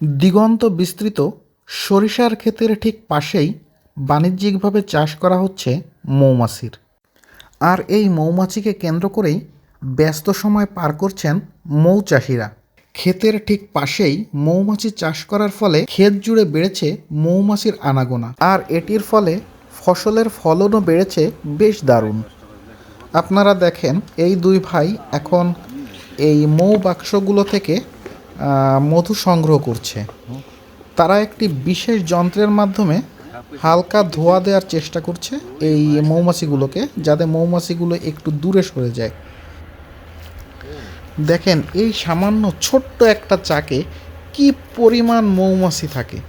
দিগন্ত বিস্তৃত সরিষার ক্ষেতের ঠিক পাশেই বাণিজ্যিকভাবে চাষ করা হচ্ছে মৌমাছির। আর এই মৌমাছিকে কেন্দ্র করেই ব্যস্ত সময় পার করছেন মৌচাষিরা। ক্ষেতের ঠিক পাশেই মৌমাছি চাষ করার ফলে ক্ষেত জুড়ে বেড়েছে মৌমাছির আনাগোনা, আর এটির ফলে ফসলের ফলনও বেড়েছে বেশ দারুণ। আপনারা দেখেন এই দুই ভাই এখন এই মৌ বাক্সগুলো থেকে মধু সংগ্রহ করছে। তারা একটি বিশেষ যন্ত্রের মাধ্যমে হালকা ধোয়া দেওয়ার চেষ্টা করছে এই মৌমাছিগুলোকে, যাতে মৌমাছিগুলো একটু দূরে সরে যায়। দেখেন এই সামান্য ছোট্ট একটা চাকে কি পরিমাণ মৌমাছি থাকে।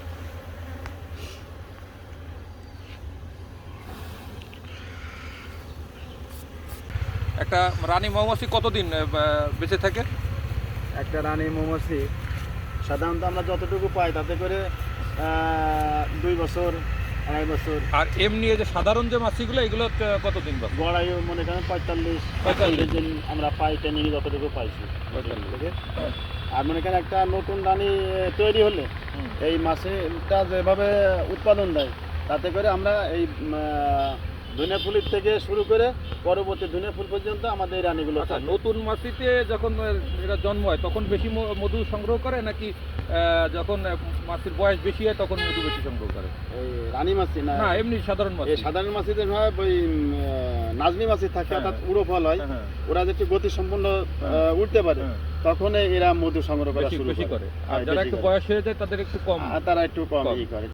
একটা রানী মৌমাছি কতদিন বেঁচে থাকে? একটা রানী মৌমাছি সাধারণত আমরা যতটুকু পাই তাতে করে 2 বছর 2.5 বছর। আর এমনি যে সাধারণ যে মাছিগুলো এগুলো কতদিন বাঁচে? গড়াইও মনে করেন 45 দিন আমরা পাই, ট্রেনিং যতটুকু পাইছি। আর মনে করেন একটা নতুন রানী তৈরি হলে এই মাছটা যেভাবে উৎপাদন দেয় তাতে করে আমরা এই ধনে ফুলের থেকে শুরু করে পরবর্তী ধনে ফুল পর্যন্ত আমাদের এই রানীগুলো আচ্ছা, থাকে। নতুন মাছিতে যখন এরা জন্ম হয় তখন বেশি মধু সংগ্রহ করে, নাকি যখন মাছির বয়স বেশি হয় তখন মধু বেশি সংগ্রহ করে? এই রানী মাছি না, এমনি সাধারণ মাছ। এই সাধারণ মাছিদের হয় ওই নাজমি মাছি থাকে, অর্থাৎ উড়ো ফল হয়। ওরা যেটি গতি সম্পন্ন উঠতে পারে তখন এরা মধু সংগ্রহ করা শুরু বেশি করে। আর হ্যাঁ, যারা বেশি একটু করে। বয়স হয়ে যায় তাদের একটু কম, তারা একটু কম করে।